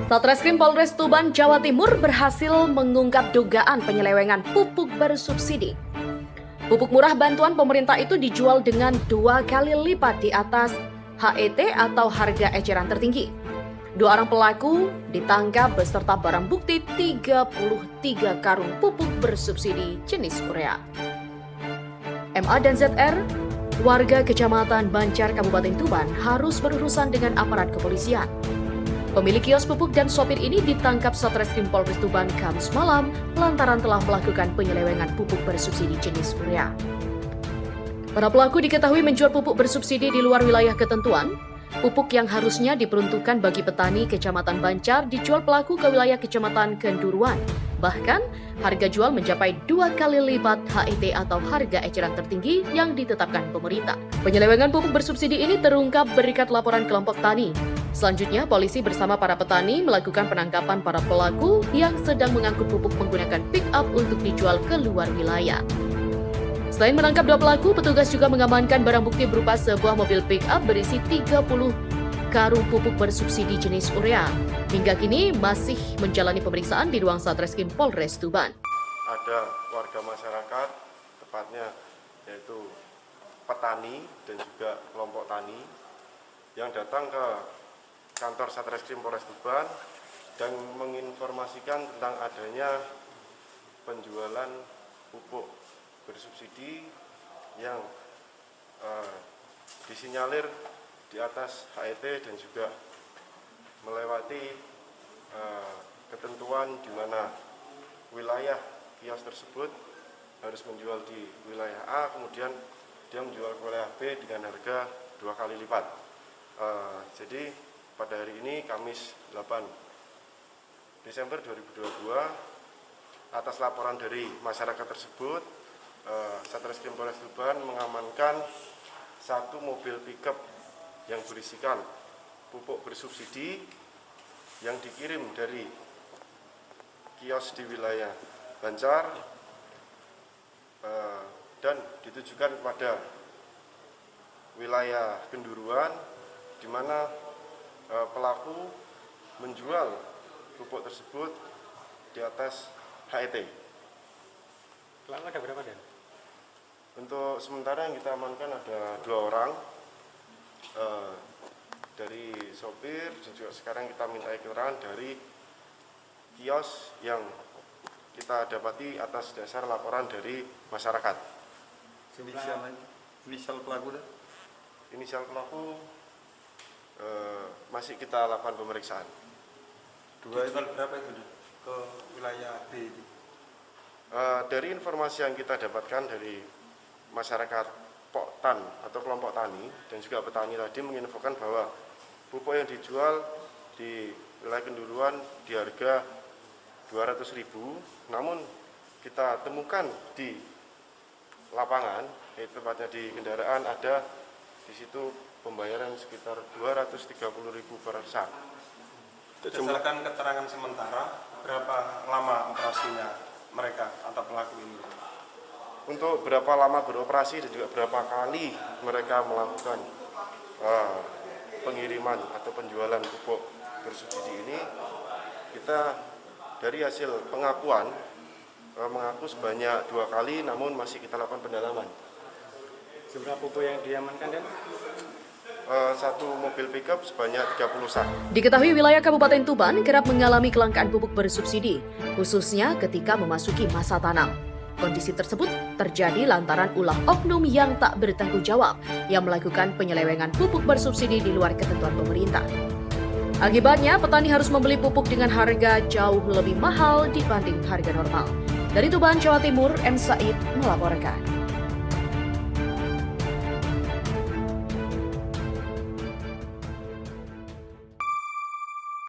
Satreskrim Polres Tuban, Jawa Timur berhasil mengungkap dugaan penyelewengan pupuk bersubsidi. Pupuk murah bantuan pemerintah itu dijual dengan 2 kali lipat di atas HET atau harga eceran tertinggi. 2 orang pelaku ditangkap beserta barang bukti 33 karung pupuk bersubsidi jenis urea. MA dan ZR, warga Kecamatan Banjar, Kabupaten Tuban, harus berurusan dengan aparat kepolisian. Pemilik kios pupuk dan sopir ini ditangkap Satreskrim Polres Tuban Kamis malam lantaran telah melakukan penyelewengan pupuk bersubsidi jenis urea. Para pelaku diketahui menjual pupuk bersubsidi di luar wilayah ketentuan. Pupuk yang harusnya diperuntukkan bagi petani Kecamatan Banjar dijual pelaku ke wilayah Kecamatan Kenduruan. Bahkan, harga jual mencapai 2 kali lipat HET atau harga eceran tertinggi yang ditetapkan pemerintah. Penyelewengan pupuk bersubsidi ini terungkap berkat laporan kelompok tani. Selanjutnya, polisi bersama para petani melakukan penangkapan para pelaku yang sedang mengangkut pupuk menggunakan pick-up untuk dijual ke luar wilayah. Selain menangkap 2 pelaku, petugas juga mengamankan barang bukti berupa sebuah mobil pick-up berisi 30 karung pupuk bersubsidi jenis urea. Hingga kini masih menjalani pemeriksaan di ruang Satreskrim Polres Tuban. Ada warga masyarakat, tepatnya yaitu petani dan juga kelompok tani, yang datang ke kantor Satreskrim Polres Tuban dan menginformasikan tentang adanya penjualan pupuk bersubsidi yang disinyalir di atas HET dan juga melewati ketentuan di mana wilayah kios tersebut harus menjual di wilayah A, kemudian dia menjual ke wilayah B dengan harga 2 kali lipat. Jadi pada hari ini Kamis 8 Desember 2022 atas laporan dari masyarakat tersebut, Satreskrim Polres Tuban mengamankan 1 mobil pickup yang berisikan pupuk bersubsidi yang dikirim dari kios di wilayah Banjar dan ditujukan kepada wilayah Kenduruan, di mana pelaku menjual pupuk tersebut di atas HET. Pelaku ada berapa, Dan? Untuk sementara yang kita amankan ada 2 orang dari sopir, dan juga sekarang kita minta keterangan dari kios yang kita dapati atas dasar laporan dari masyarakat. Inisial pelaku dah? Inisial pelaku masih kita lakukan pemeriksaan. Dijual berapa itu ke wilayah B? Dari informasi yang kita dapatkan dari masyarakat Poktan atau kelompok tani dan juga petani tadi menginfokan bahwa pupuk yang dijual di wilayah Kenduruan di harga 200.000, namun kita temukan di lapangan, yaitu tepatnya di kendaraan, ada di situ pembayaran sekitar 230.000 per sak. Berdasarkan keterangan sementara, berapa lama operasinya mereka atau pelaku ini? Untuk berapa lama beroperasi dan juga berapa kali mereka melakukan pengiriman atau penjualan pupuk bersubsidi ini, kita dari hasil pengakuan mengaku sebanyak 2 kali, namun masih kita lakukan pendalaman. Jumlah pupuk yang diamankan, Dan? 1 mobil pickup sebanyak 30 sak. Diketahui wilayah Kabupaten Tuban kerap mengalami kelangkaan pupuk bersubsidi, khususnya ketika memasuki masa tanam. Kondisi tersebut terjadi lantaran ulah oknum yang tak bertanggung jawab yang melakukan penyelewengan pupuk bersubsidi di luar ketentuan pemerintah. Akibatnya, petani harus membeli pupuk dengan harga jauh lebih mahal dibanding harga normal. Dari Tuban, Jawa Timur, M. Said melaporkan.